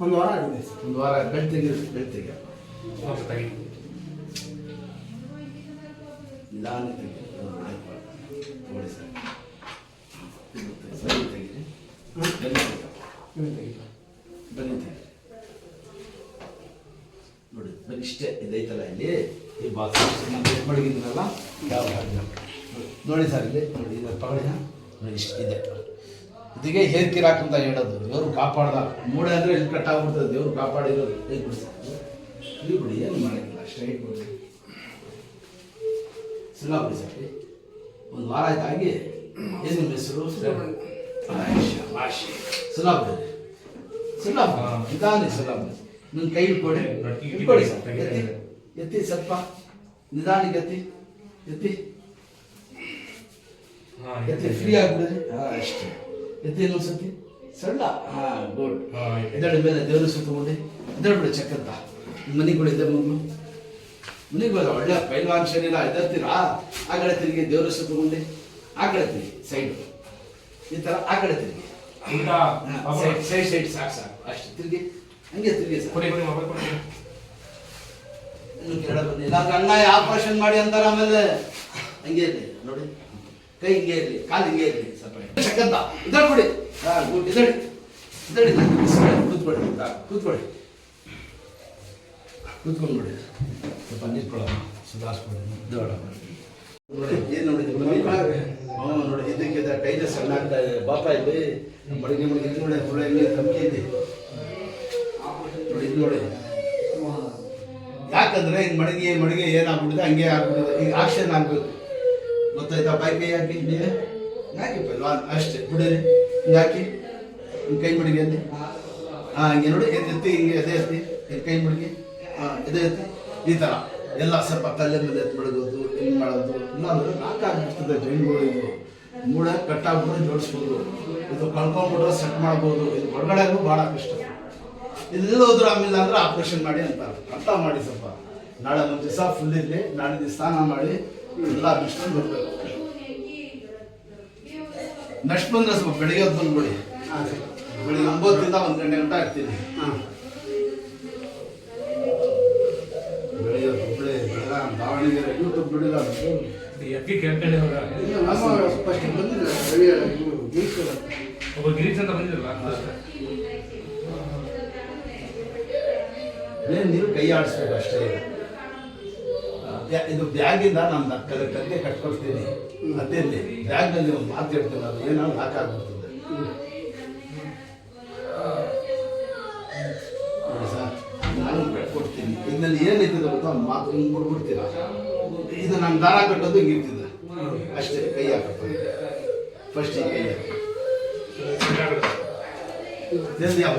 ಒಂದು ವಾರ ಆಗಿದೆ ಸರ್. ಒಂದು ವಾರ ಬೆಳ್ ತೆಗಿ ನಿಧಾನ ತೆಗಿ ನೋಡಿ ಸರ್. ಬನ್ನಿ ತೆಗೀರಿ, ಬನ್ನಿ ತೆಗಿ ನೋಡಿ. ಬರೀ ಇಷ್ಟೇ ಇದೈತಲ್ಲ ಇಲ್ಲಿ ಈ ಬಾಕ್ಸ್ ಮಡಗಿದ್ರಲ್ಲ ಯಾವ ನೋಡಿ ಸರ್. ಇಲ್ಲಿ ನೋಡಿ ಇದು ತಗೊಳ್ಳಿ ನೋಡಿ. ಇಷ್ಟು ಇದೆ, ಇದಕ್ಕೆ ಹೇರ್ ಕಿರಾಕ್ ಅಂತ ಹೇಳೋದು. ದೇವ್ರು ಕಾಪಾಡ್ದ. ಮೂಳೆ ಅಂದರೆ ಇಲ್ಲಿ ಕಟ್ಟಾಗ್ಬಿಡ್ತದೆ. ದೇವ್ರು ಕಾಪಾಡಿರೋದು. ಹೇಗೆ ಬಿಡಿ ಸರ್, ಇಲ್ಲಿ ಬಿಡಿ, ಏನು ಮಾಡೋಕ್ಕಿಲ್ಲ. ಸ್ಟ್ರೈಟ್ ಬಿಡಿ, ಸುಲಭ ಬಿಡಿ ಸರ್. ಒಂದು ವಾರ ಆಯ್ತು ಆಗಿ. ಏನು ನಿಮ್ಮ ಹೆಸರು? ಸುಲಭ ಬಿಡಿ, ಸುಲಭ ನಿಧಾನ, ಸುಲಭ. ನನ್ನ ಕೈ ಇಟ್ಕೊಡಿ, ಇಟ್ಕೊಡಿ ಸರ್. ಎತ್ತಿ ಎತ್ತಿ ಸ್ವಲ್ಪ ನಿಧಾನಕ್ಕೆ ಎತ್ತಿ, ಎತ್ತಿ ಎತ್ತಿ, ಫ್ರೀ ಆಗಿಬಿಡ್ರಿ. ಹಾಂ ಅಷ್ಟೇ. ಎತ್ತಿ ಇನ್ನೊಂದ್ಸತಿ ಸಣ್ಣ. ಹಾಂ ಗುಡ್. ಎದಡಿ ಮೇಲೆ ದೇವರು ಸುತ್ತಕೊಂಡು ಎದಳ್ಬಿಡಿ. ಚಕ್ಕಂತ ಮನೆಗಳಿದೆ ಮಗಳು, ಮನೆಗಳು ಒಳ್ಳೆ ಪೈಲ್ವಾನ್ ಶರೀರ. ಎದರ್ತೀರಾ ಆ ಕಡೆ ತಿರುಗಿ, ದೇವರು ಸುತ್ತಕೊಂಡು ಆ ಕಡೆ ತಿರುಗಿ, ಸೈಡ್ ಈ ಥರ ಆ ಕಡೆ ತಿರುಗಿ. ಸೈಡ್ ಸೈಡ್ ಸಾಕು ಸಾಕು ಅಷ್ಟು ತಿರುಗಿ, ಹಂಗೆ ತಿರುಗಿ ಸರ್. ಇನ್ನು ಕೆಳ ಬನ್ನಿ. ಇಲ್ಲಾಂದ್ರೆ ಅಣ್ಣ ಆಪರೇಷನ್ ಮಾಡಿ ಅಂತಾರೆ ಆಮೇಲೆ. ಹಂಗೆ ಇರಲಿ ನೋಡಿ, ಕೈ ಹಿಂಗೆ ಇರಲಿ, ಕಾಲು ಹಿಂಗೆ ಇರಲಿ. ಸ್ವಲ್ಪ ಚಕ್ಕಂತ ಇದಳ್ಬಿಡಿ. ಹಾಂ ಗುಡ್. ಇದಳಿ ಇದಳಿ, ಕೂತ್ಕೊಳ್ಳಿ, ಕೂತ್ಕೊಳ್ಳಿ, ಕೂತ್ಕೊಂಡ್ಬಿಡಿ. ಸ್ವಲ್ಪ ನಿಂತ್ಕೊಳ್ಳೋಣ, ಸುಧಾರಿಸ್ಕೊಳ್ಳಿ. ನೋಡಿ ಏನು ನೋಡಿದ್ರಿ? ಹ್ಞೂ ನೋಡಿ, ಇದಕ್ಕಿಂತ ಕೈದ ಸಣ್ಣ ಆಗ್ತಾ ಇದೆ. ಬಾಪ ಇಲ್ಲಿ ಮಡಿಗೆ ಮಡಿಗೆ ನೋಡಿ, ಹುಳ ಹೆಂಗೆ ಕಮ್ಮಿ ಇದೆ ನೋಡಿ. ಇದು ನೋಡಿ, ಯಾಕಂದ್ರೆ ಈಗ ಮಡಿಗೆ ಮಡಿಗೆ ಏನಾಗ್ಬಿಟ್ಟಿದೆ ಹಂಗೆ ಆಗ್ಬಿಟ್ಟಿದೆ. ಈಗ ಆಕ್ಷನ್ ಆಗ್ಬೇಕು, ಗೊತ್ತಾಯ್ತಾ? ಬಾಯಿ ಕೈ ಹಾಕಿ ನೀವೇ ಯಾಕೆ ಪಲ್ವಾನ್ ಅಷ್ಟೇ ಬಿಡಿರಿ. ಹಿಂಗೆ ಹಾಕಿ ಹಿಂಗೆ ಕೈ ಮಡಿಗೆಯಲ್ಲಿ. ಹಾಂ ಹಿಂಗೆ ನೋಡಿ, ಎತ್ತಿ ಹಿಂಗೆ ಎದೆ ಎತ್ತಿ, ಕೈ ಮಡಿಗೆ. ಹಾಂ ಎದೆ ಎತ್ತಿ ಈ ಥರ ಎಲ್ಲ ಸ್ವಲ್ಪ ಕಲ್ಲೇ ಮೇಲೆ ಎತ್ತು ಬಿಡೋದು, ಹಿಂಗೆ ಮಾಡೋದು. ಇಲ್ಲಾಂದ್ರೆ ನಾಲ್ಕಾಗ್ಬಿಡ್ತದೆ ಜೈನ್ಗಳು. ಇದು ಮೂಳೆ ಕಟ್ಟಾಗ್ಬಿಟ್ಟು ಜೋಡಿಸ್ಬೋದು. ಇದು ಕಳ್ಕೊಂಡ್ಬಿಟ್ರೆ ಸೆಟ್ ಮಾಡ್ಬೋದು. ಇದು ಹೊರಗಡೆಗೂ ಭಾಳ ಕಷ್ಟ. ಇದೆಲ್ಲ ಹೋದ್ರೆ ಆಮೇಲೆ ಅಂದ್ರೆ ಆಪ್ರೇಷನ್ ಮಾಡಿ ಅಂತ ಅರ್ಥ ಮಾಡಿ. ಸ್ವಲ್ಪ ನಾಳೆ ಒಂದು ದಿವಸ ಫುಲ್ ಇರಲಿ, ನಾಳೆ ದಿವಸ ಸ್ನಾನ ಮಾಡಿ ಎಲ್ಲ ಬಿಸ್ಕೊಂಡು ಬರಬೇಕು. ನೆಕ್ಸ್ಟ್ ಬಂದರೆ ಸ್ವಲ್ಪ ಬೆಳಿಗ್ಗೆ ಹೊತ್ತು ಬಂದ್ಬಿಡಿ. ಬೆಳಿಗ್ಗೆ 9ರಿಂದ 1 ಗಂಟೆ ಗಂಟ ಇರ್ತೀನಿ. ಹಾಂ ಬೆಳಿಗ್ಗೆ ಹೊತ್ತು ದಾವಣಗೆರೆ ಯೂಟ್ಯೂಬ್ ಬಿಡಿಲ್ಲ ಫಸ್ಟ್ ಬಂದಿಲ್ಲ. ಗಿರೀಶ್ ಅಂತ ಬಂದಿರಲ್ಲ, ನೀವು ಕೈ ಆಡಿಸ್ಬೇಕು ಅಷ್ಟೇ. ಇದು ಬ್ಯಾಗಿಂದ ನಾನು ಕತ್ತೆ ಕಟ್ಕೊಳ್ತೀನಿ. ಅದೇಲಿ ಬ್ಯಾಗ್ನಲ್ಲಿ ಒಂದು ಮಾತು ಹೇಳ್ತೀನಿ, ಅದು ಏನೋ ಲಾಕ್ ಆಗ್ಬಿಡ್ತದೆ ನೋಡಿ ಸರ್. ನಾನು ಕಟ್ಕೊಡ್ತೀನಿ. ಇದರಲ್ಲಿ ಏನೈತಿದೆ ಗೊತ್ತಾ, ಒಂದು ಮಾತು ಹಿಂಗೆ ಬಿಡ್ಬಿಡ್ತೀರ. ಇದು ನಾನು ದಾರ ಕಟ್ಟೋದು ಹಿಂಗೆ ಇರ್ತಿದ್ದೆ ಅಷ್ಟೇ. ಕೈ ಹಾಕಪ್ಪ ಫಸ್ಟ್ ಕೈ ಹಾಕಿ ಯಾವ